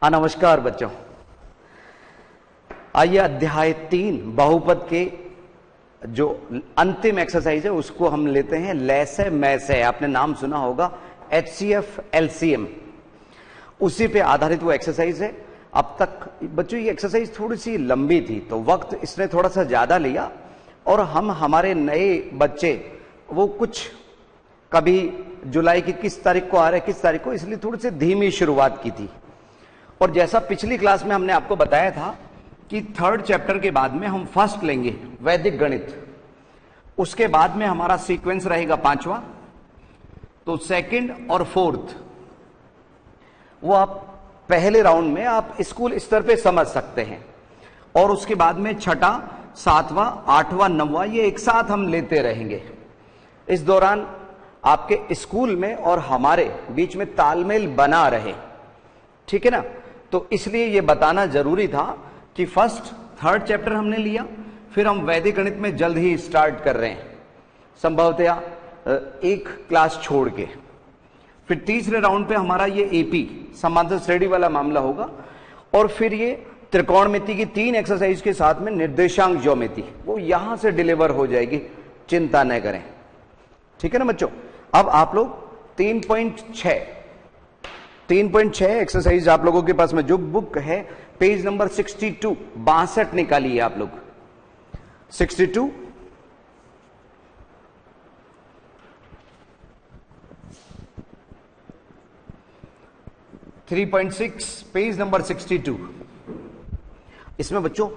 नमस्कार बच्चों, आइए अध्याय 3 बहुपद के जो अंतिम एक्सरसाइज है उसको हम लेते हैं। लैसे मैसे, आपने नाम सुना होगा HCF LCM, उसी पे आधारित वो एक्सरसाइज है। अब तक बच्चों ये एक्सरसाइज थोड़ी सी लंबी थी तो वक्त इसने थोड़ा सा ज्यादा लिया, और हमारे नए बच्चे वो कुछ कभी जुलाई की किस तारीख को आ रहे किस तारीख को, इसलिए थोड़ी सी धीमी शुरुआत की थी। और जैसा पिछली क्लास में हमने आपको बताया था कि 3rd चैप्टर के बाद में हम फर्स्ट लेंगे वैदिक गणित, उसके बाद में हमारा सीक्वेंस रहेगा 5वां, तो 2nd और 4th वो आप पहले राउंड में आप स्कूल स्तर पे समझ सकते हैं, और उसके बाद में 6ठा 7वां 8वां 9वां ये एक साथ हम लेते रहेंगे। इस दौरान आपके स्कूल में और हमारे बीच में तालमेल बना रहे, ठीक है ना। तो इसलिए ये बताना जरूरी था कि 1st 3rd चैप्टर हमने लिया, फिर हम वैदिक गणित में जल्द ही स्टार्ट कर रहे हैं, संभवतया एक क्लास छोड़ के। फिर तीसरे राउंड पे हमारा ये AP समांतर श्रेणी वाला मामला होगा, और फिर ये त्रिकोणमिति की 3 एक्सरसाइज के साथ में निर्देशांक ज्योमेट्री वो यहां से डिलीवर हो जाएगी, चिंता न करें, ठीक है ना बच्चों। अब आप लोग 3.6 एक्सरसाइज आप लोगों के पास में जो बुक है पेज नंबर 62 निकालिए आप लोग। 62 3.6 पेज नंबर 62। इसमें बच्चों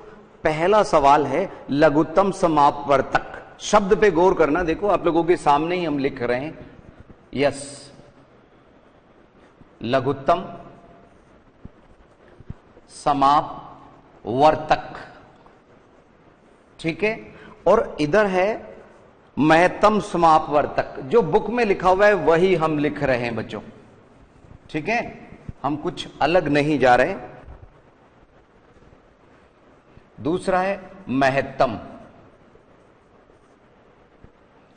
पहला सवाल है लघुत्तम समापवर्तक। शब्द पे गौर करना, देखो आप लोगों के सामने ही हम लिख रहे हैं, यस, लघुत्तम समापवर्तक, ठीक है। और इधर है महत्तम समापवर्तक। जो बुक में लिखा हुआ है वही हम लिख रहे हैं बच्चों, ठीक है, हम कुछ अलग नहीं जा रहे। दूसरा है महत्तम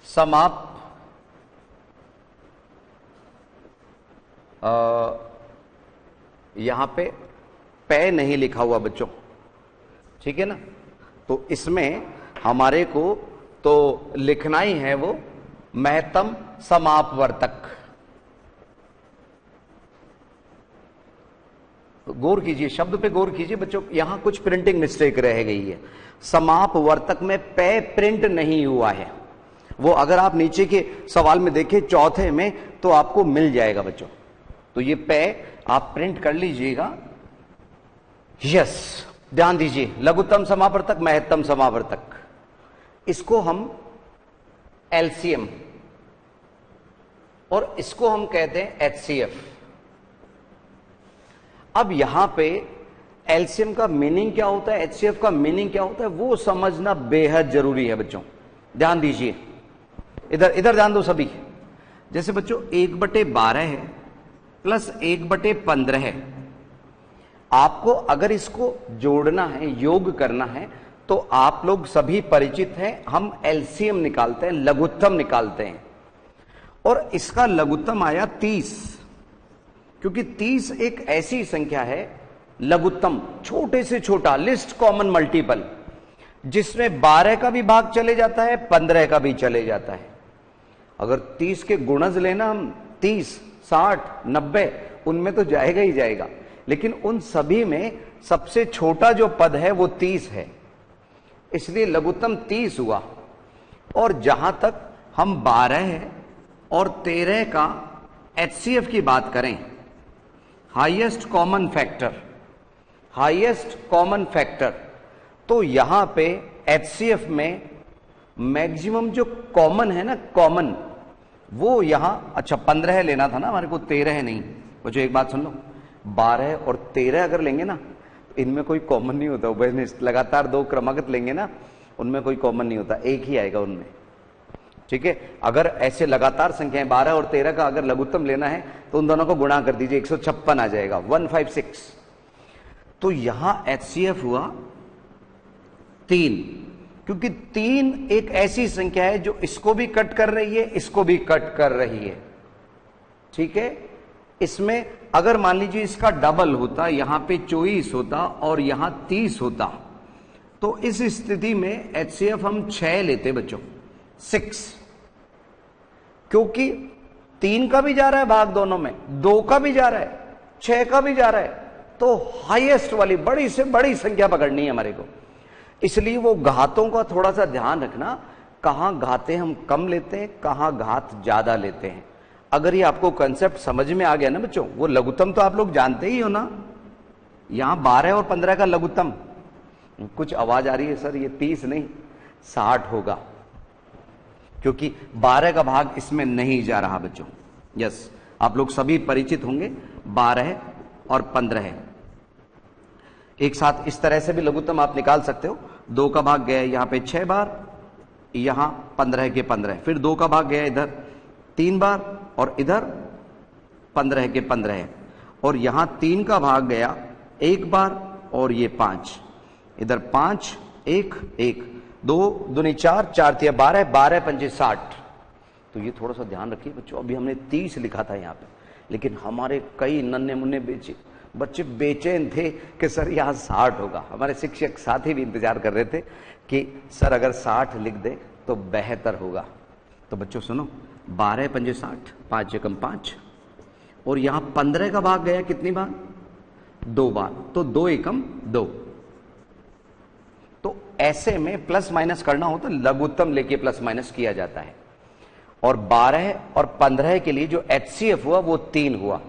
समाप यहां पे नहीं लिखा हुआ बच्चों, ठीक है ना। तो इसमें हमारे को तो लिखना ही है वो महत्तम समापवर्तक। गौर कीजिए, शब्द पे गौर कीजिए बच्चों, यहां कुछ प्रिंटिंग मिस्टेक रह गई है। समापवर्तक में पे प्रिंट नहीं हुआ है, वो अगर आप नीचे के सवाल में देखें चौथे में तो आपको मिल जाएगा बच्चों। तो ये पे आप प्रिंट कर लीजिएगा, यस, ध्यान दीजिए। लघुत्तम समापवर्तक, महत्तम समापवर्तक, इसको हम LCM और इसको हम कहते हैं HCF। अब यहां पे LCM का मीनिंग क्या होता है, HCF का मीनिंग क्या होता है, वो समझना बेहद जरूरी है बच्चों। ध्यान दीजिए, इधर ध्यान दो सभी। जैसे बच्चों 1/12 है प्लस 1/15 है, आपको अगर इसको जोड़ना है, योग करना है, तो आप लोग सभी परिचित हैं, हम LCM निकालते हैं, लघुत्तम निकालते हैं। और इसका लघुत्तम आया 30, क्योंकि 30 एक ऐसी संख्या है लघुत्तम, छोटे से छोटा, लिस्ट कॉमन मल्टीपल, जिसमें 12 का भी भाग चले जाता है, 15 का भी चले जाता है। अगर 30 के गुणज लेना हम, 30 60 90 उनमें तो जाएगा ही जाएगा, लेकिन उन सभी में सबसे छोटा जो पद है वो 30 है, इसलिए लघुत्तम 30 हुआ। और जहां तक हम 12 और 13 का HCF की बात करें, हाईएस्ट कॉमन फैक्टर, तो यहां पे HCF में मैक्सिमम जो कॉमन है ना, कॉमन वो यहां, अच्छा 15 लेना था ना हमारे को, 13 नहीं बच्चों। एक बात सुन लो, 12 और 13 अगर लेंगे ना तो इनमें कोई कॉमन नहीं होता। लगातार 2 क्रमागत लेंगे ना, उनमें कोई कॉमन नहीं होता, एक ही आएगा उनमें, ठीक है। अगर ऐसे लगातार संख्याएं 12 और 13 का अगर लघुत्तम लेना है तो उन दोनों को गुणा कर दीजिए, 156 आ जाएगा, 156। तो यहां HCF हुआ 3, क्योंकि 3 एक ऐसी संख्या है जो इसको भी कट कर रही है, इसको भी कट कर रही है, ठीक है। इसमें अगर मान लीजिए इसका डबल होता, यहां पे 24 होता और यहां 30 होता, तो इस स्थिति में HCF हम 6 लेते बच्चों, 6, क्योंकि 3 का भी जा रहा है भाग दोनों में, 2 का भी जा रहा है, 6 का भी जा रहा है, तो हाईएस्ट वाली बड़ी से बड़ी संख्या पकड़नी है हमारे को। इसलिए वो घातों का थोड़ा सा ध्यान रखना, कहां घाते हम कम लेते हैं, कहां घात ज्यादा लेते हैं। अगर ये आपको कंसेप्ट समझ में आ गया ना बच्चों, वो लघुत्तम तो आप लोग जानते ही हो ना, यहां 12 और 15 का लघुत्तम। कुछ आवाज आ रही है सर, ये 30 नहीं 60 होगा, क्योंकि 12 का भाग इसमें नहीं जा रहा बच्चों। यस, आप लोग सभी परिचित होंगे 12 और 15 एक साथ। इस तरह से भी लघुत्तम आप निकाल सकते हो। 2 का भाग गया यहां पे 6 बार, यहां 15 के 15, फिर 2 का भाग गया इधर 3 बार और इधर 15 के 15, और यहां 3 का भाग गया 1 बार और ये 5, इधर 5 1 1, 2 दूनी 4, 4 तिया 12, 12 पंजे 60। तो ये थोड़ा सा ध्यान रखिए बच्चों। अभी हमने 30 लिखा था यहाँ पे, लेकिन हमारे कई नन्हे मुन्ने बच्चे बेचैन थे कि सर यहाँ 60 होगा। हमारे शिक्षक साथी भी इंतजार कर रहे थे कि सर अगर 60 लिख दे तो बेहतर होगा। तो बच्चों सुनो, 12 पंजे 60, 5 एकम 5, और यहां 15 का भाग गया कितनी बार, 2 बार, तो 2 एकम 2। तो ऐसे में प्लस माइनस करना हो तो लघुत्तम लेके प्लस माइनस किया जाता है। और 12 और 15 के लिए जो HCF हुआ वो 3 हुआ।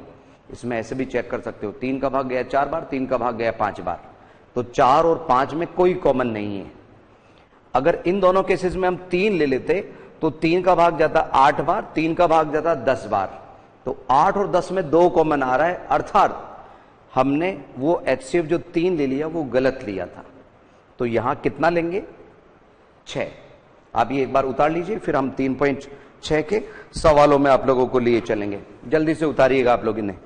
इसमें ऐसे भी चेक कर सकते हो, 3 का भाग गया 4 बार, 3 का भाग गया 5 बार, तो 4 और 5 में कोई कॉमन नहीं है। अगर इन दोनों केसेस में हम 3 ले लेते तो 3 का भाग जाता 8 बार, 3 का भाग जाता 10 बार, तो 8 और 10 में 2 कॉमन आ रहा है, अर्थात हमने वो HCF जो 3 ले लिया वो गलत लिया था। तो यहां कितना लेंगे, 6। आप ये एक बार उतार लीजिए, फिर हम 3.6 के सवालों में आप लोगों को लिए चलेंगे। जल्दी से उतारिएगा आप लोग इन्हें।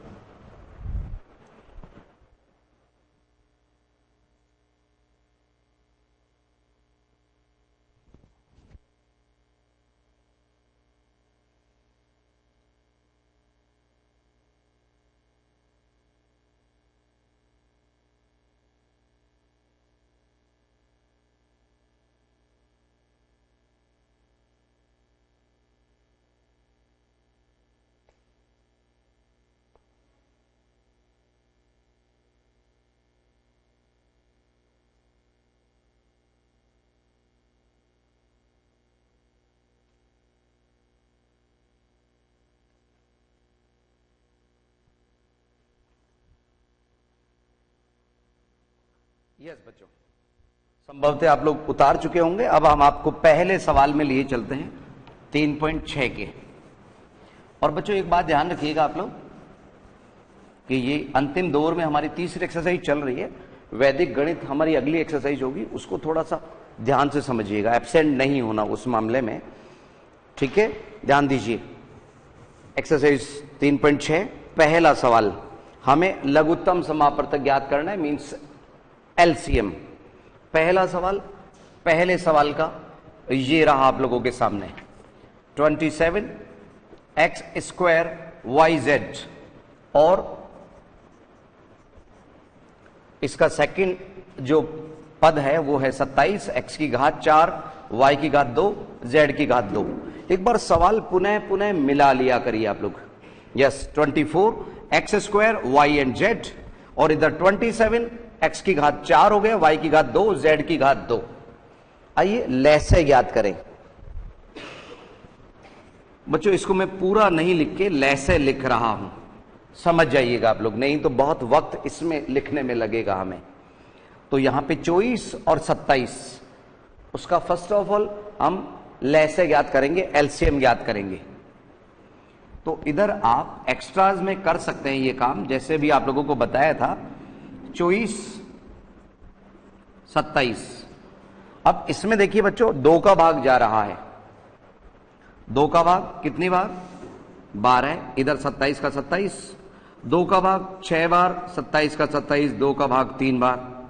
यस बच्चों, संभवतः आप लोग उतार चुके होंगे। अब हम आपको पहले सवाल में लिए चलते हैं 3.6 के। और बच्चों एक बात ध्यान रखिएगा आप लोग कि ये अंतिम दौर में हमारी तीसरी एक्सरसाइज चल रही है। वैदिक गणित हमारी अगली एक्सरसाइज होगी, उसको थोड़ा सा ध्यान से समझिएगा, एब्सेंट नहीं होना उस मामले में, ठीक है। ध्यान दीजिए, एक्सरसाइज 3.6 पहला सवाल, हमें लघुत्तम समापवर्तक ज्ञात करना है, मीन्स LCM। पहला सवाल, पहले सवाल का ये रहा आप लोगों के सामने, 27x² YZ, और इसका सेकंड जो पद है वो है 27, x की घात 4, y की घात 2, z की घात 2। एक बार सवाल पुनः पुनः मिला लिया करिए आप लोग। Yes, 24x² y and z, और इधर 27 x की घात 4 हो गया, y की घात 2, z की घात 2। आइए लैसे ज्ञात करें। बच्चों इसको मैं पूरा नहीं लिख के लैसे लिख रहा हूं, समझ जाइएगा आप लोग, नहीं तो बहुत वक्त इसमें लिखने में लगेगा हमें। तो यहां पे 24 और 27, उसका फर्स्ट ऑफ ऑल हम लैसे ज्ञात करेंगे, LCM ज्ञात करेंगे। तो इधर आप एक्स्ट्राज में कर सकते हैं ये काम, जैसे भी आप लोगों को बताया था, 24 27। अब इसमें देखिए बच्चों 2 का भाग जा रहा है, 2 का भाग कितनी बार, 12, इधर 27 का 27, 2 का भाग 6 बार, 27 का 27, 2 का भाग 3 बार,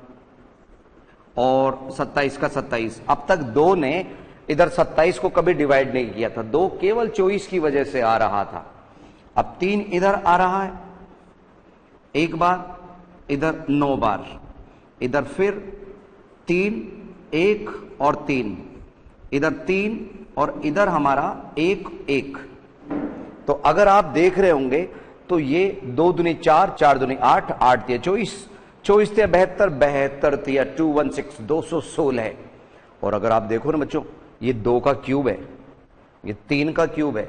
और 27 का 27। अब तक 2 ने इधर 27 को कभी डिवाइड नहीं किया था, 2 केवल 24 की वजह से आ रहा था। अब 3 इधर आ रहा है, एक बार, इधर 9 बार, इधर फिर 3, 1 और 3, इधर 3 और इधर हमारा 1, 1। तो अगर आप देख रहे होंगे तो ये 2 दूनी 4, 4 दूनी 8, 8 तिया 24, 24 तिया 72, 72 तिया 216, 216 है। और अगर आप देखो ना बच्चों, ये 2 का क्यूब है, ये 3 का क्यूब है।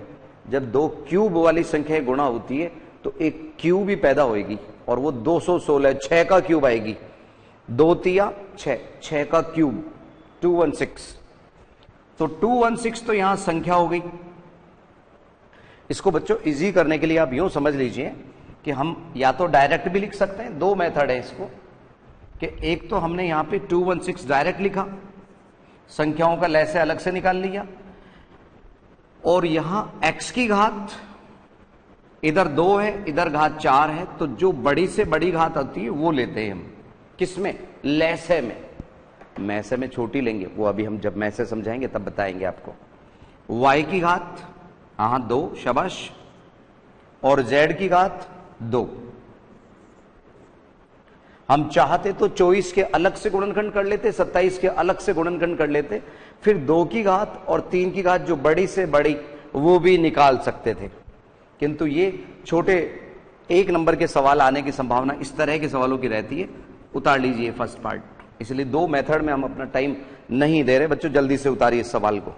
जब 2 क्यूब वाली संख्या गुणा होती है तो एक क्यूब ही पैदा होगी और वो 216, 6 का क्यूब आएगी, 2 तिया 6, 6 का क्यूब 216। तो 216 तो यहां संख्या हो गई। इसको बच्चों इजी करने के लिए आप यूं समझ लीजिए कि हम या तो डायरेक्ट भी लिख सकते हैं, 2 मेथड है इसको, कि एक तो हमने यहां पे 216 डायरेक्ट लिखा, संख्याओं का लय से अलग से निकाल लिया, और यहां x की घात इधर 2 है, इधर घात 4 है, तो जो बड़ी से बड़ी घात आती है वो लेते हैं हम। किसमें? लैसे में। मैसे में छोटी लेंगे, वो अभी हम जब मैसे समझाएंगे तब बताएंगे आपको। y की घात 2, शाबाश, और z की घात 2। हम चाहते तो 24 के अलग से गुणनखंड कर लेते, 27 के अलग से गुणनखंड कर लेते, फिर 2 की घात और 3 की घात जो बड़ी से बड़ी वो भी निकाल सकते थे। किंतु ये छोटे 1 नंबर के सवाल आने की संभावना इस तरह के सवालों की रहती है, उतार लीजिए फर्स्ट पार्ट। इसलिए 2 मेथड में हम अपना टाइम नहीं दे रहे बच्चों, जल्दी से उतारिए इस सवाल को।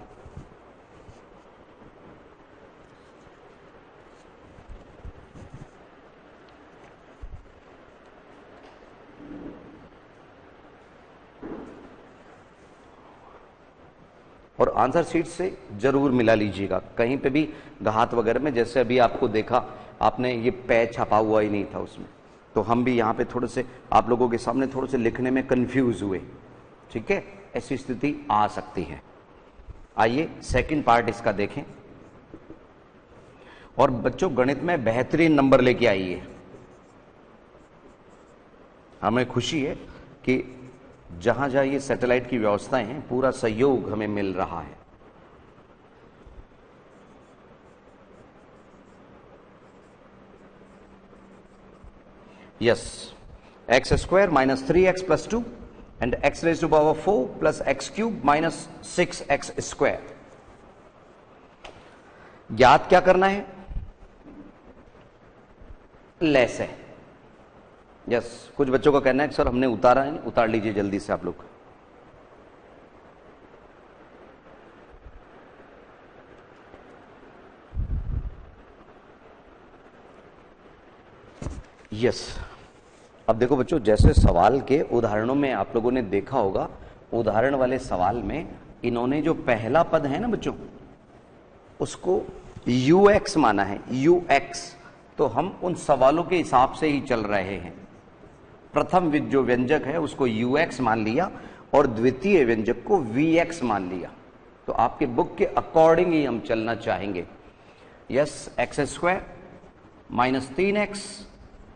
और आंसर शीट से जरूर मिला लीजिएगा, कहीं पे भी घात वगैरह में, जैसे अभी आपको देखा आपने ये पै छपा हुआ ही नहीं था उसमें, तो हम भी यहां पे थोड़े से आप लोगों के सामने थोड़े से लिखने में कंफ्यूज हुए। ठीक है, ऐसी स्थिति आ सकती है। आइए सेकंड पार्ट इसका देखें। और बच्चों गणित में बेहतरीन नंबर लेके आइए। हमें खुशी है कि जहां जहां ये सैटेलाइट की व्यवस्थाएं हैं पूरा सहयोग हमें मिल रहा है। Yes, X square minus 3x plus 2 and x raise to power 4 plus X cube minus 6x square. ज्ञात क्या करना है? लेस है। यस, कुछ बच्चों का कहना है कि सर हमने उतारा है, उतार लीजिए जल्दी से आप लोग। यस, अब देखो बच्चों, जैसे सवाल के उदाहरणों में आप लोगों ने देखा होगा, उदाहरण वाले सवाल में इन्होंने जो पहला पद है ना बच्चों, उसको ux माना है, ux। तो हम उन सवालों के हिसाब से ही चल रहे हैं। प्रथम जो व्यंजक है उसको ux मान लिया और द्वितीय व्यंजक को vx मान लिया। तो आपके बुक के अकॉर्डिंग ही हम चलना चाहेंगे। Yes, X square minus 3x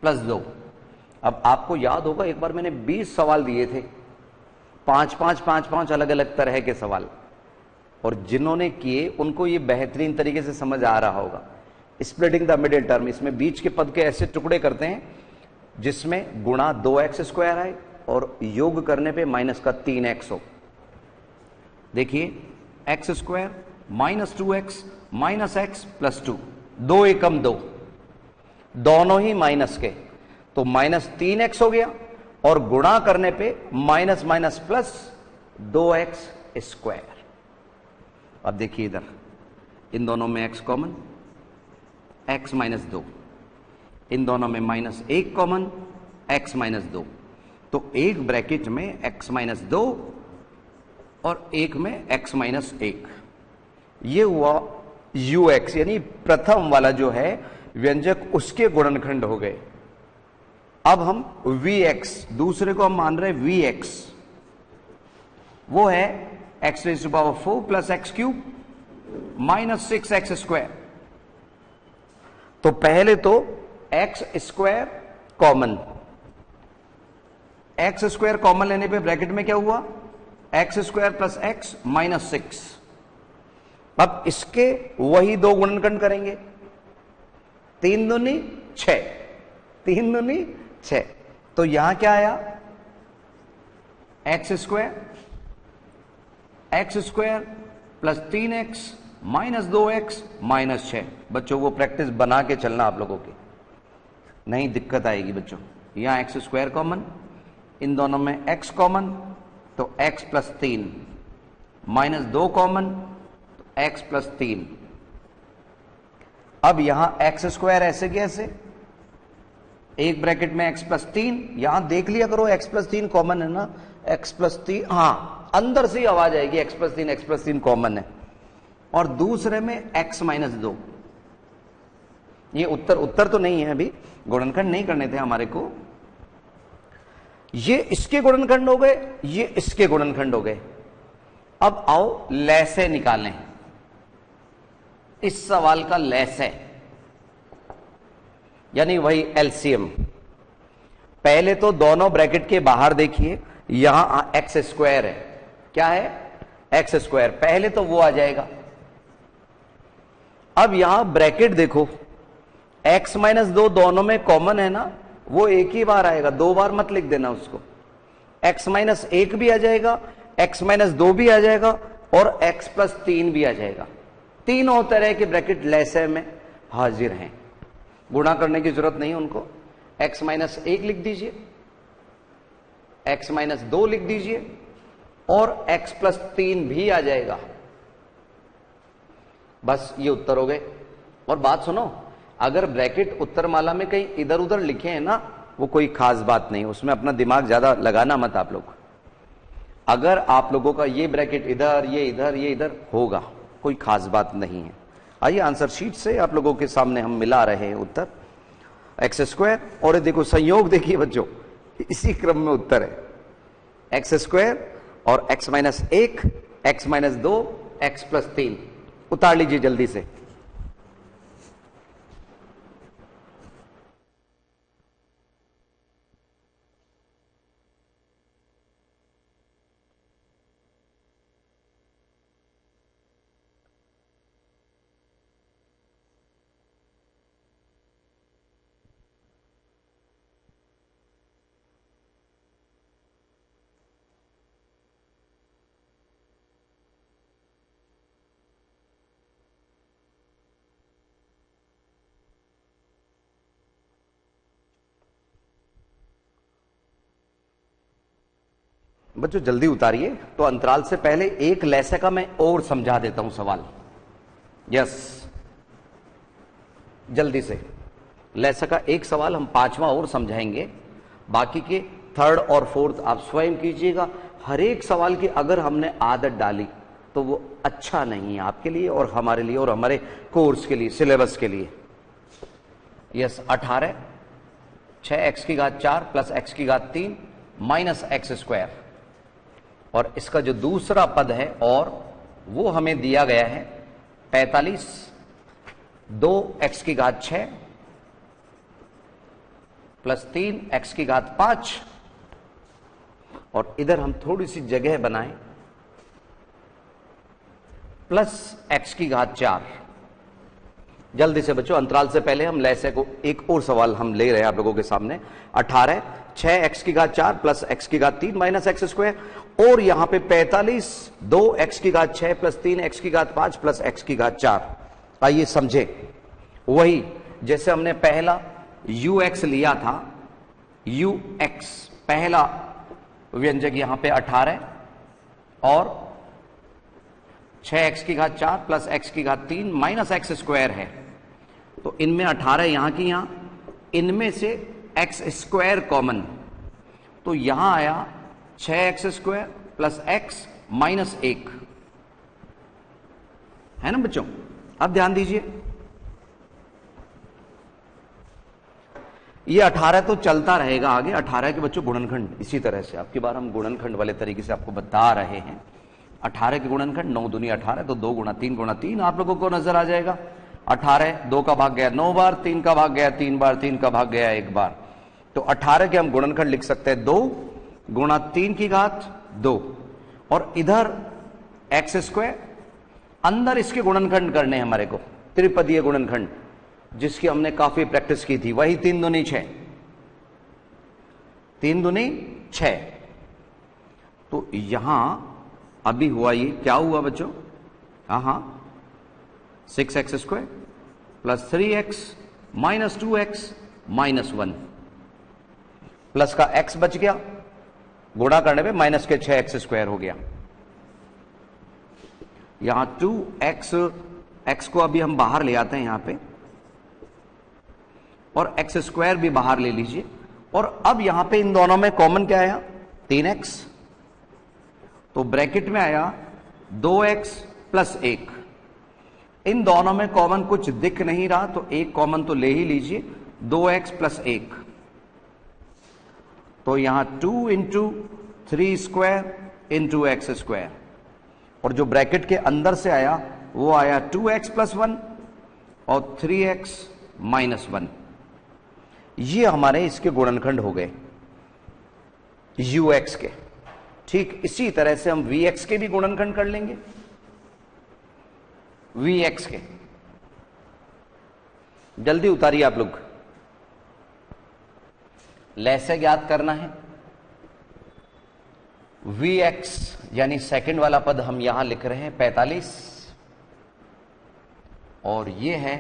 plus 2। अब आपको याद होगा एक बार मैंने 20 सवाल दिए थे, 5-5 अलग अलग तरह के सवाल, और जिन्होंने किए उनको ये बेहतरीन तरीके से समझ आ रहा होगा। स्प्लिटिंग द मिडिल टर्म, इसमें बीच के पद के ऐसे टुकड़े करते हैं जिसमें गुणा 2x स्क्वायर आए और योग करने पे माइनस का 3x हो। देखिए, x square minus 2x minus x plus 2, 2 एकम 2, दोनों ही माइनस के, तो माइनस 3x हो गया और गुणा करने पे minus minus plus 2x square. अब देखिए इधर इन दोनों में x कॉमन, x माइनस 2, इन दोनों में माइनस 1 कॉमन, x माइनस 2, तो एक ब्रैकेट में x माइनस 2 और एक में x माइनस 1। ये हुआ ux, यानी प्रथम वाला जो है व्यंजक उसके गुणनखंड हो गए। अब हम vx, दूसरे को हम मान रहे vx, वो है x raise to power 4 plus X cube minus 6x square. तो पहले तो X square common, X square common लेने पे ब्रैकेट में क्या हुआ? X square plus X minus 6। अब इसके वही दो गुणनखंड करेंगे, 3 दूनी 6, 3 दूनी 6। तो यहां क्या आया, x square plus 3x minus 2x minus 6। बच्चों वो प्रैक्टिस बना के चलना आप लोगों की, नहीं दिक्कत आएगी बच्चों। यहां एक्स स्क्वायर कॉमन, इन दोनों में x कॉमन तो x प्लस 3, माइनस 2 कॉमन तो x प्लस 3। अब यहां एक्स स्क्वायर ऐसे कैसे, एक ब्रैकेट में x प्लस 3, यहां देख लिया करो x प्लस 3 कॉमन है ना, x प्लस 3, हाँ अंदर से ही आवाज आएगी x प्लस 3 कॉमन है। और दूसरे में x माइनस 2। ये उत्तर तो नहीं है, अभी गुणनखंड नहीं करने थे हमारे को। ये इसके गुणनखंड हो गए, ये इसके गुणनखंड हो गए। अब आओ लैसे निकालें, इस सवाल का लैसे यानी वही एलसीएम। पहले तो दोनों ब्रैकेट के बाहर देखिए, यहां एक्स स्क्वायर है, क्या है एक्स स्क्वायर, पहले तो वो आ जाएगा। अब यहां ब्रैकेट देखो, x माइनस 2 दोनों में कॉमन है ना, वो एक ही बार आएगा, 2 बार मत लिख देना उसको। x माइनस 1 भी आ जाएगा, x माइनस 2 भी आ जाएगा और x प्लस 3 भी आ जाएगा। तीनों तरह के ब्रैकेट लैसे में हाजिर हैं, गुणा करने की जरूरत नहीं उनको। x माइनस 1 लिख दीजिए, x माइनस 2 लिख दीजिए और x प्लस 3 भी आ जाएगा। बस ये उत्तर हो गए। और बात सुनो, अगर ब्रैकेट उत्तरमाला में कहीं इधर उधर लिखे हैं ना, वो कोई खास बात नहीं, उसमें अपना दिमाग ज्यादा लगाना मत आप लोग। अगर आप लोगों का ये ब्रैकेट इधर, ये इधर, ये इधर होगा, कोई खास बात नहीं है। आइए आंसर शीट से आप लोगों के सामने हम मिला रहे हैं उत्तर, एक्स स्क्वायर। और ये देखो संयोग देखिए बच्चों, इसी क्रम में उत्तर है, एक्स स्क्वायर और x minus 1, x minus 2, x plus 3। उतार लीजिए जल्दी से। बच्चों जल्दी उतारिए। तो अंतराल से पहले एक लैसे का मैं और समझा देता हूं सवाल। यस, जल्दी से लैसे का एक सवाल हम 5वां और समझाएंगे, बाकी के थर्ड और फोर्थ आप स्वयं कीजिएगा। हर एक सवाल की अगर हमने आदत डाली तो वो अच्छा नहीं है आपके लिए और हमारे लिए और हमारे कोर्स के लिए, सिलेबस के लिए। यस, 18 6x की घात 4 प्लस x की घात 3 माइनस एक्स स्क्वायर। और इसका जो दूसरा पद है और वो हमें दिया गया है 45 2x की घात 6 प्लस 3x की घात 5। और इधर हम थोड़ी सी जगह बनाएं, प्लस x की घात 4। जल्दी से बच्चों, अंतराल से पहले हम लैसे को एक और सवाल हम ले रहे हैं आप लोगों के सामने। 18 6x की घात 4 प्लस x की घात 3 माइनस एक्स स्क्वायर। और यहां पे 45 2x की घात 6 प्लस 3x की घात 5 प्लस x की घात 4। आइए समझे, वही जैसे हमने पहला ux लिया था, ux पहला व्यंजक यहां पे 18 और 6x की घात 4 प्लस x की घात 3 माइनस एक्स स्क्वायर है। तो इनमें 18 यहां की यहां, इनमें से x स्क्वायर कॉमन, तो यहां आया 6x square plus x minus 1, है ना बच्चों। अब ध्यान दीजिए, ये 18 तो चलता रहेगा आगे। 18 के बच्चों गुणनखंड इसी तरह से, आपकी बार हम गुणनखंड वाले तरीके से आपको बता रहे हैं। 18 के गुणनखंड 9 दूनी 18, तो 2 गुणा 3 गुणा 3 आप लोगों को नजर आ जाएगा। 18 2 का भाग गया 9 बार, 3 का भाग गया 3 बार, 3 का भाग गया 1 बार। तो 18 के हम गुणनखंड लिख सकते हैं 2 गुणा 3 की घात 2। और इधर एक्स स्क्वायर, अंदर इसके गुणनखंड करने हैं हमारे को, त्रिपदीय गुणनखंड। जिसकी हमने काफी प्रैक्टिस की थी, वही 3 दूनी 6, 3 दूनी 6। तो यहां अभी हुआ ये क्या हुआ बच्चों, हाँ 6x² plus 3x minus 2x minus 1, plus का x बच गया, गुणा करने पे माइनस के 6x² हो गया। यहां 2x को अभी हम बाहर ले आते हैं यहां पे, और x² भी बाहर ले लीजिए। और अब यहां पे इन दोनों में कॉमन क्या आया, 3x, तो ब्रैकेट में आया 2x प्लस 1। इन दोनों में कॉमन कुछ दिख नहीं रहा, तो एक कॉमन तो ले ही लीजिए, 2x प्लस 1। तो यहां 2 इंटू 3² इंटू x², और जो ब्रैकेट के अंदर से आया वो आया 2x प्लस 1 और 3x माइनस 1। ये हमारे इसके गुणनखंड हो गए ux के। ठीक इसी तरह से हम vx के भी गुणनखंड कर लेंगे, vx के। जल्दी उतारिए आप लोग, लैसे ज्ञात करना है। vx यानी सेकंड वाला पद हम यहां लिख रहे हैं 45, और ये है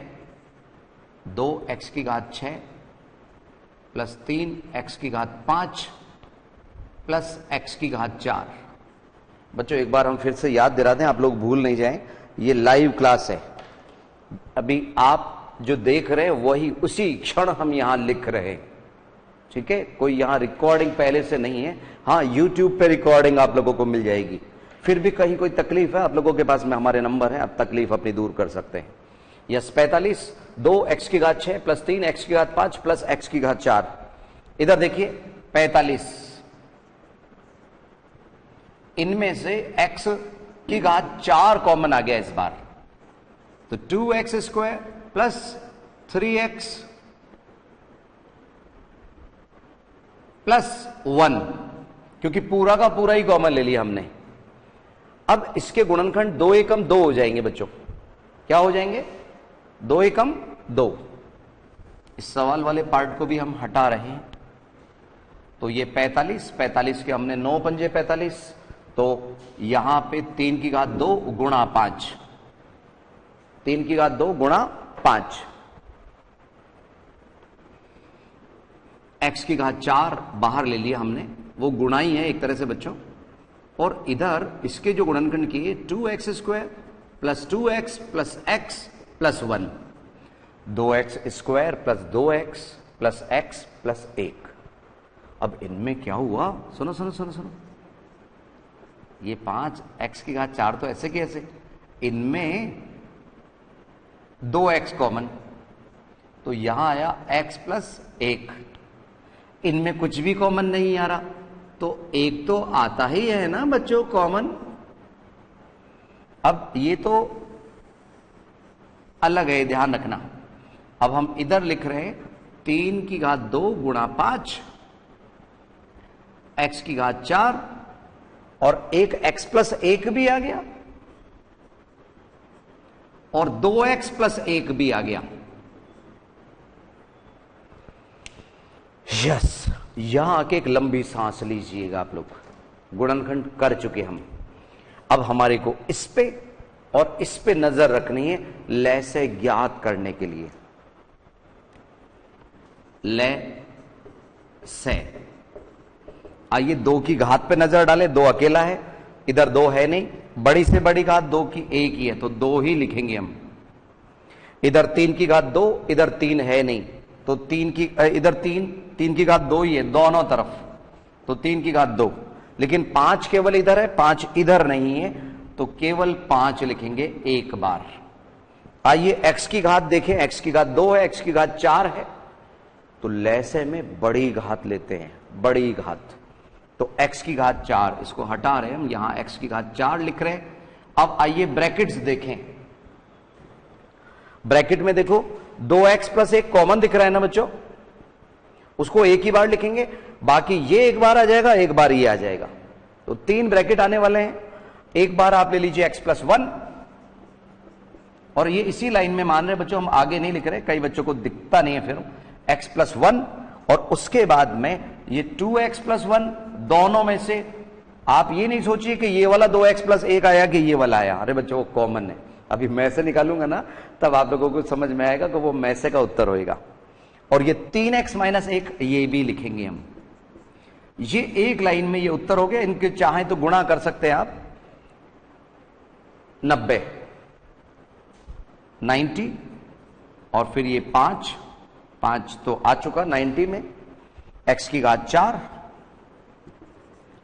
2x की घात 6 प्लस 3x की घात 5 प्लस x की घात 4। बच्चों एक बार हम फिर से याद दिलाते हैं, आप लोग भूल नहीं जाएं, ये लाइव क्लास है। अभी आप जो देख रहे हैं वही उसी क्षण हम यहां लिख रहे हैं, ठीक है। कोई यहां रिकॉर्डिंग पहले से नहीं है। हाँ, यूट्यूब पे रिकॉर्डिंग आप लोगों को मिल जाएगी। फिर भी कहीं कोई तकलीफ है आप लोगों के पास में हमारे नंबर है, आप तकलीफ अपनी दूर कर सकते हैं। यस 45, 2x की घात 6 प्लस 3x की घात 5 प्लस x की घात 4। इधर देखिए 45, इनमें से x की घात 4 कॉमन आ गया इस बार, तो 2x² प्लस 3x प्लस 1, क्योंकि पूरा का पूरा ही कॉमन ले लिया हमने। अब इसके गुणनखंड 2 एकम 2 हो जाएंगे बच्चों। क्या हो जाएंगे, 2 एकम 2। इस सवाल वाले पार्ट को भी हम हटा रहे हैं। तो ये 45 के हमने 9 पंजे 45, तो यहां पे 3 की घात 2 गुणा 5, 3 की घात 2 गुणा 5, x की घात 4 बाहर ले लिया हमने, वो गुणा ही है एक तरह से बच्चों। और इधर इसके जो गुणनखंड किए 2x² plus 2x plus x plus 1, 2x² plus 2x plus x plus 1। अब इनमें क्या हुआ, सुनो सुनो सुनो सुनो, ये 5x की घात 4 तो ऐसे के ऐसे, इनमें 2x कॉमन, तो यहां आया x प्लस 1। इनमें कुछ भी कॉमन नहीं आ रहा, तो एक तो आता ही है ना बच्चों कॉमन। अब ये तो अलग है, ध्यान रखना। अब हम इधर लिख रहे हैं 3 की घात 2 गुणा 5, x की घात 4, और एक x प्लस 1 भी आ गया, और 2x प्लस 1 भी आ गया। यस, यहां आके एक लंबी सांस लीजिएगा आप लोग, गुणनखंड कर चुके हम। अब हमारे को इस पे और इस पे नजर रखनी है लय से ज्ञात करने के लिए। लय से, आइए 2 की घात पे नजर डालें, 2 अकेला है, इधर 2 है नहीं, बड़ी से बड़ी घात 2 की 1 ही है, तो 2 ही लिखेंगे हम। इधर 3 की घात 2, इधर 3 है नहीं, तो 3 की इधर 3 की घात 2 ही है दोनों तरफ, तो 3 की घात 2। लेकिन 5 केवल इधर है, 5 इधर नहीं है, तो केवल 5 लिखेंगे एक बार। आइए x की घात देखें, x की घात 2 है, x की घात 4 है, तो लैसे में बड़ी घात लेते हैं, बड़ी घात। तो x की घात 4, इसको हटा रहे हम, यहां x की घात 4 लिख रहे हैं। अब आइए ब्रैकेट्स देखें, ब्रैकेट में देखो 2x प्लस 1 कॉमन दिख रहा है ना बच्चों, उसको एक ही बार लिखेंगे, बाकी ये एक बार आ जाएगा, एक बार ये आ जाएगा, तो 3 ब्रैकेट आने वाले हैं। एक बार आप ले लीजिए x प्लस 1, और ये इसी लाइन में मान रहे बच्चों, हम आगे नहीं लिख रहे, कई बच्चों को दिखता नहीं है फिर x+1 और उसके बाद में ये 2x+1, दोनों में से आप ये नहीं सोचिए कि ये वाला 2x+1 आया कि ये वाला आया। अरे बच्चों वो कॉमन है, अभी मैं से निकालूंगा ना तब आप लोगों को समझ में आएगा कि वो मैं से का उत्तर होएगा। और ये 3x-1 ये भी लिखेंगे हम, ये एक लाइन में ये उत्तर हो गया। इनके चाहें तो गुणा कर सकते हैं आप, 90 और फिर ये 5 तो आ चुका 90 में, x की घात 4।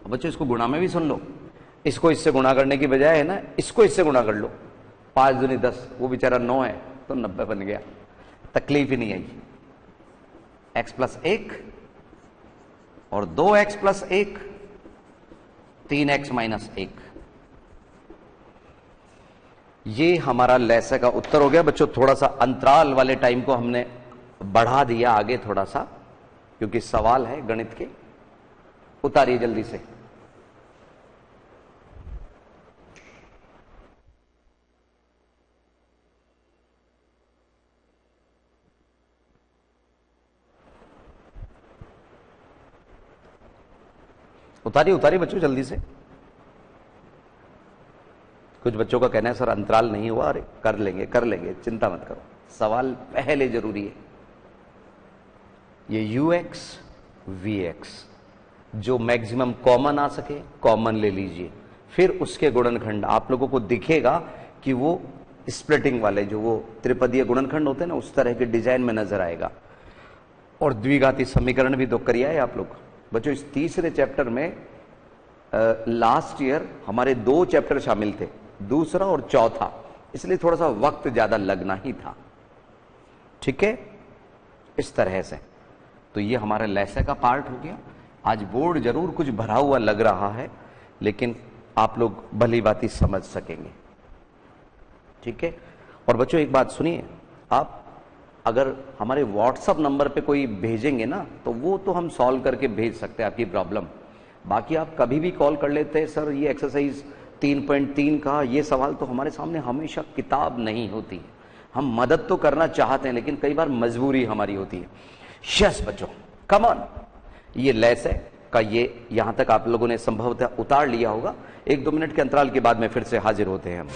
बच्चों इसको गुणा में भी सुन लो, इसको इससे गुणा करने की बजाय है ना, इसको इससे गुणा कर लो, 5 दूनी 10, वो बेचारा 9 है तो 90 बन गया, तकलीफ ही नहीं आई। x+1 और 2x+1, 3x-1, ये हमारा लैसे का उत्तर हो गया। बच्चों थोड़ा सा अंतराल वाले टाइम को हमने बढ़ा दिया आगे थोड़ा सा, क्योंकि सवाल है गणित के। उतारिए जल्दी से। उतारिए बच्चों जल्दी से। कुछ बच्चों का कहना है सर अंतराल नहीं हुआ। अरे कर लेंगे, चिंता मत करो, सवाल पहले जरूरी है। ये UX VX जो मैक्सिमम कॉमन आ सके कॉमन ले लीजिए, फिर उसके गुणनखंड आप लोगों को दिखेगा कि वो स्प्लिटिंग वाले जो वो त्रिपदीय गुणनखंड होते हैं ना, उस तरह के डिजाइन में नजर आएगा। और द्विघाती समीकरण भी तो करिए है आप लोग। बच्चों इस तीसरे चैप्टर में लास्ट ईयर हमारे 2 चैप्टर शामिल थे, दूसरा और चौथा, इसलिए थोड़ा सा वक्त ज्यादा लगना ही था। ठीक है, इस तरह से तो ये हमारा लैसे का पार्ट हो गया। आज बोर्ड जरूर कुछ भरा हुआ लग रहा है, लेकिन आप लोग भली बात समझ सकेंगे। ठीक है, और बच्चों एक बात सुनिए, आप अगर हमारे व्हाट्सएप नंबर पे कोई भेजेंगे ना, तो वो तो हम सॉल्व करके भेज सकते हैं आपकी प्रॉब्लम। बाकी आप कभी भी कॉल कर लेते हैं, सर ये एक्सरसाइज 3.3 का ये सवाल, तो हमारे सामने हमेशा किताब नहीं होती। हम मदद तो करना चाहते हैं, लेकिन कई बार मजबूरी हमारी होती है। यस बच्चों कम ऑन, ये लैसे का ये यहां तक आप लोगों ने संभवतः उतार लिया होगा। 1-2 मिनट के अंतराल के बाद में फिर से हाजिर होते हैं हम।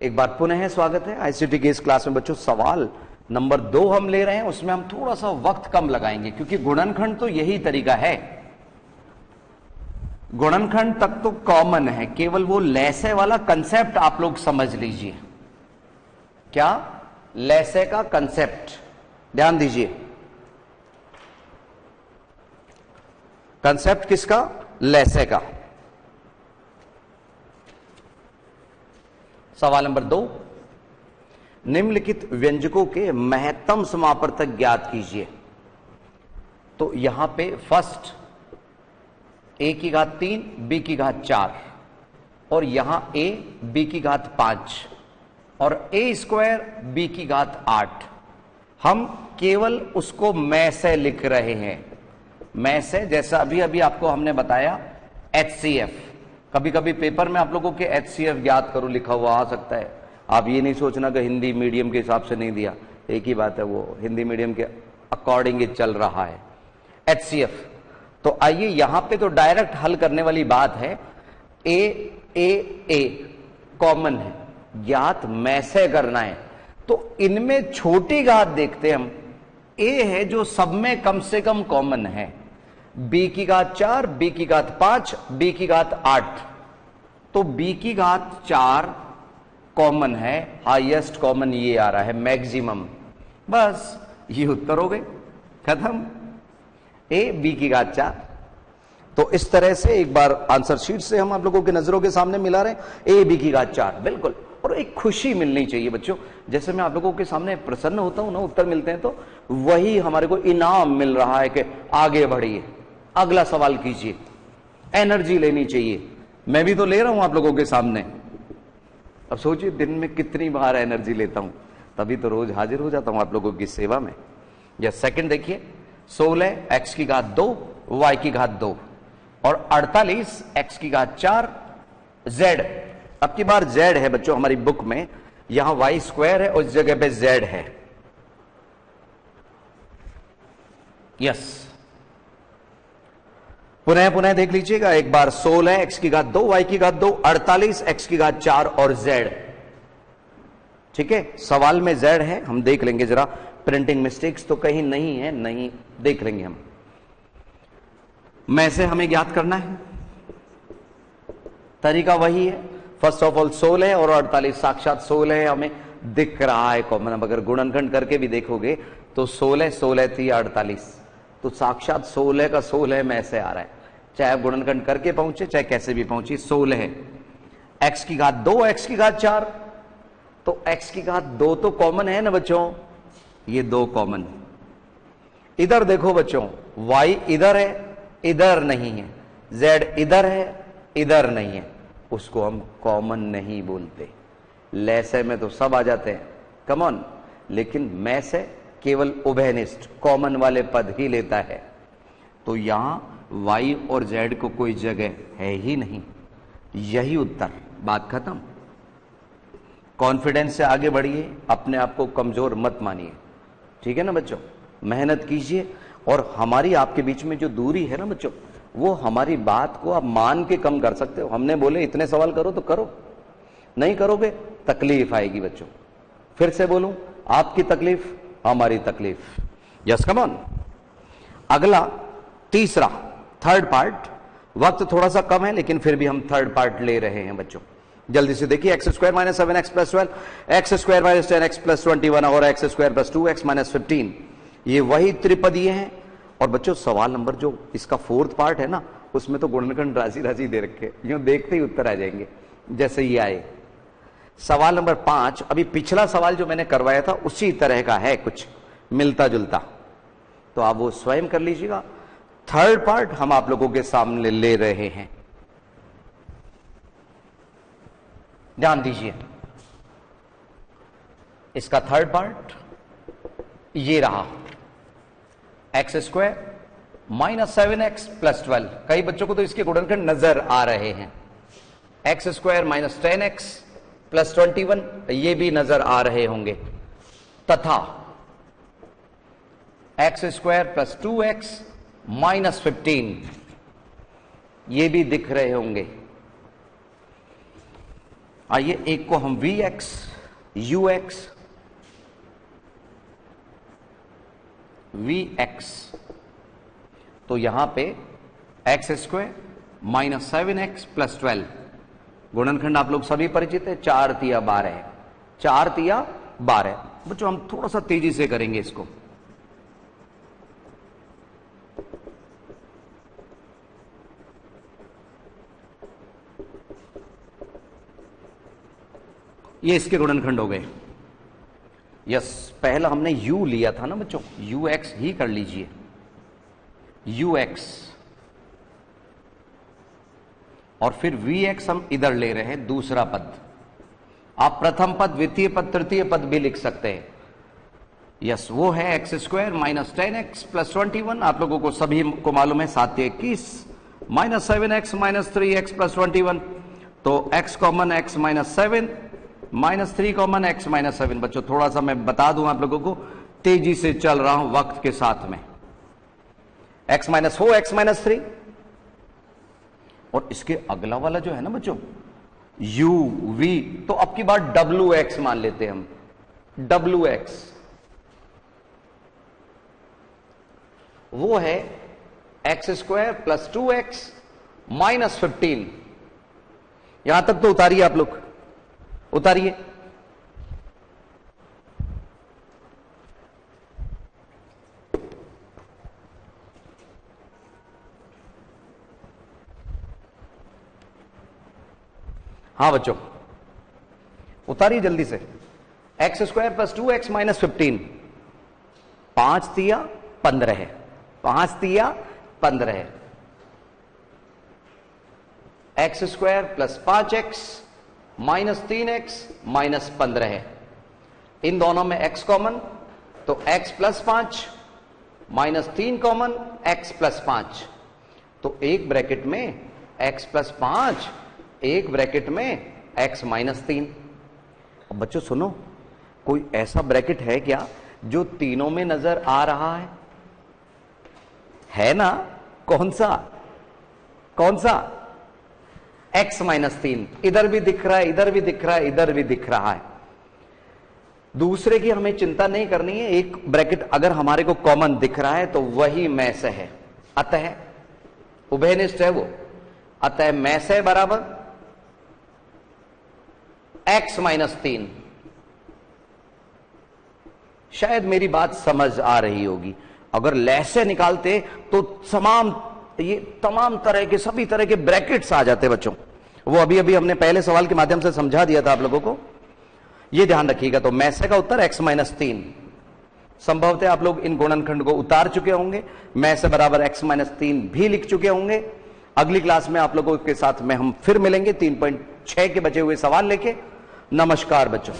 एक बार पुनः स्वागत है आईसीटी की इस क्लास में। बच्चों सवाल नंबर 2 हम ले रहे हैं, उसमें हम थोड़ा सा वक्त कम लगाएंगे, क्योंकि गुणनखंड तो यही तरीका है, गुणनखंड तक तो कॉमन है, केवल वो लैसे वाला कंसेप्ट आप लोग समझ लीजिए। क्या? लैसे का कंसेप्ट, ध्यान दीजिए। कंसेप्ट किसका? लैसे का। सवाल नंबर 2, निम्नलिखित व्यंजकों के महत्तम समापवर्तक ज्ञात कीजिए। तो यहां पे फर्स्ट a की घात 3 b की घात 4 और यहां a b की घात 5 और a स्क्वायर b की घात 8। हम केवल उसको मैं से लिख रहे हैं, मैं से, जैसा अभी अभी आपको हमने बताया HCF। कभी कभी पेपर में आप लोगों के HCF ज्ञात करो लिखा हुआ आ सकता है, आप ये नहीं सोचना कि हिंदी मीडियम के हिसाब से नहीं दिया। एक ही बात है, वो हिंदी मीडियम के अकॉर्डिंग ही चल रहा है। HCF। तो आइए यहां पे तो डायरेक्ट हल करने वाली बात है। ए कॉमन है, ज्ञात में से करना है। तो इनमें छोटी घात देखते हम। ए है जो सब में कम से कम कॉमन है, बी की घात 4, बी की घात 5, बी की घात 8। तो बी की घात 4 कॉमन है, हाईएस्ट कॉमन ये आ रहा है, मैक्सिमम। बस ये उत्तर हो गए, खत्म। ए बी की घात 4। तो इस तरह से एक बार आंसर शीट से हम आप लोगों के नजरों के सामने मिला रहे हैं, ए बी की घात 4, बिल्कुल। और एक खुशी मिलनी चाहिए बच्चों, जैसे मैं आप लोगों के सामने प्रसन्न होता हूं ना, उत्तर मिलते हैं, तो वही हमारे को इनाम मिल रहा है कि आगे बढ़िए, अगला सवाल कीजिए, एनर्जी लेनी चाहिए। मैं भी तो ले रहा हूं आप लोगों के सामने। अब सोचिए दिन में कितनी बार एनर्जी लेता हूं, तभी तो रोज हाजिर हो जाता हूं आप लोगों की सेवा में। या सेकंड देखिए, 16 x की घात 2 y की घात 2 और 48 x की घात 4 z। अब की बार z है बच्चों हमारी बुक में, यहां y स्क्वायर है, उस जगह पे z है। यस, पुनः देख लीजिएगा एक बार। 16 x की घात 2 y की घात 2 48 x की घात 4 और z। ठीक है, सवाल में z है, हम देख लेंगे जरा, प्रिंटिंग मिस्टेक्स तो कहीं नहीं है, नहीं देख लेंगे हम। में से हमें ज्ञात करना है, तरीका वही है। फर्स्ट ऑफ ऑल 16 और 48 साक्षात 16 है, हमें दिख रहा है कॉमन। अब अगर गुणनखंड करके भी देखोगे तो 16 थी 48, तो साक्षात 16 का 16 में से आ रहा है, चाहे आप गुणनखंड करके पहुंचे चाहे कैसे भी पहुंची, 16 है। x की घात 2 x की घात 4, तो x की घात 2 तो कॉमन है ना बच्चों, ये 2 कॉमन। इधर देखो बच्चों, y इधर है, इधर नहीं है, z इधर है, इधर नहीं है, उसको हम कॉमन नहीं बोलते। लैसे में तो सब आ जाते हैं कॉमन, लेकिन में से केवल उभयनिष्ठ कॉमन वाले पद ही लेता है। तो यहां y और z को कोई जगह है ही नहीं, यही उत्तर, बात खत्म। कॉन्फिडेंस से आगे बढ़िए, अपने आप को कमजोर मत मानिए, ठीक है ना बच्चों। मेहनत कीजिए, और हमारी आपके बीच में जो दूरी है ना बच्चों, वो हमारी बात को आप मान के कम कर सकते हो। हमने बोले इतने सवाल करो तो करो, नहीं करोगे तकलीफ आएगी बच्चों। फिर से बोलूं, आपकी तकलीफ हमारी तकलीफ। Yes come on. अगला तीसरा, थर्ड पार्ट। वक्त थोड़ा सा कम है लेकिन फिर भी हम थर्ड पार्ट ले रहे हैं बच्चों। जल्दी से देखिए, x square minus 7x plus 12, x square minus 10x plus 21 और x square plus 2x minus 15, ये वही त्रिपदीय हैं। और बच्चों सवाल नंबर जो इसका फोर्थ पार्ट है ना, उसमें तो गुणनखंड राशि राशि दे रखे, यूं देखते ही उत्तर आ जाएंगे जैसे ये आए। सवाल नंबर 5, अभी पिछला सवाल जो मैंने करवाया था उसी तरह का है, कुछ मिलता जुलता, तो आप वो स्वयं कर लीजिएगा। थर्ड पार्ट हम आप लोगों के सामने ले रहे हैं, ध्यान दीजिए। इसका थर्ड पार्ट ये रहा, x square minus 7x plus 12। कई बच्चों को तो इसके गुणनखंड नजर आ रहे हैं। X square minus 10x plus 21, ये भी नजर आ रहे होंगे, तथा x square plus 2x minus 15, ये भी दिख रहे होंगे। आइए एक को हम vx, ux, vx, तो यहां पे x square minus 7x plus 12, गुणनखंड आप लोग सभी परिचित है, 4 तिया 12, 4 तिया 12। बच्चों हम थोड़ा सा तेजी से करेंगे इसको। ये इसके गुणनखंड हो गए। यस, पहला हमने u लिया था ना बच्चों, ux ही कर लीजिए, ux, और फिर vx हम इधर ले रहे हैं, दूसरा पद। आप प्रथम पद, द्वितीय पद, तृतीय पद भी लिख सकते हैं। यस, वो है x square minus 10x plus 21, आप लोगों को सभी को मालूम है 7 21, minus 7x minus 3x plus 21, तो x common, x minus 7 -3 common x -7। बच्चों थोड़ा सा मैं बता दूं आप लोगों को, तेजी से चल रहा हूं वक्त के साथ में। x -4 x -3, और इसके अगला वाला जो है ना बच्चों u v, तो अब की बार wx मान लेते हैं हम। wx वो है x² + 2x -15। यहां तक तो उतारिए आप लोग, उतारिए। हाँ बच्चों उतारिए जल्दी से। x² + 2x -15, 5 तिया 15 है, 5 तिया 15 है। x² + 5x -3x -15 है। इन दोनों में x कॉमन, तो x + 5 -3 कॉमन, x + 5, तो एक ब्रैकेट में x + 5, एक ब्रैकेट में x -3। अब बच्चों सुनो, कोई ऐसा ब्रैकेट है क्या जो तीनों में नजर आ रहा है ना? कौन सा? कौन सा? x -3, इधर भी दिख रहा है, इधर भी दिख रहा है, इधर भी दिख रहा है। दूसरे की हमें चिंता नहीं करनी है, एक ब्रैकेट अगर हमारे को कॉमन दिख रहा है तो वही में से है, अतः उभयनिष्ठ है वो। अतः में से बराबर x -3। शायद मेरी बात समझ आ रही होगी। अगर लैसे निकालते तो तमाम तरह के, सभी तरह के ब्रैकेट्स आ जाते बच्चों। वो अभी अभी हमने पहले सवाल के माध्यम से समझा दिया था आप लोगों को, ये ध्यान रखिएगा। तो में से का उत्तर x -3। संभवतः आप लोग इन गुणनखंड को उतार चुके होंगे, में से बराबर x -3 भी लिख चुके होंगे। अगली क्लास में आप लोगों के साथ में हम फिर मिलेंगे 3.6 के बचे हुए सवाल लेके। नमस्कार बच्चों।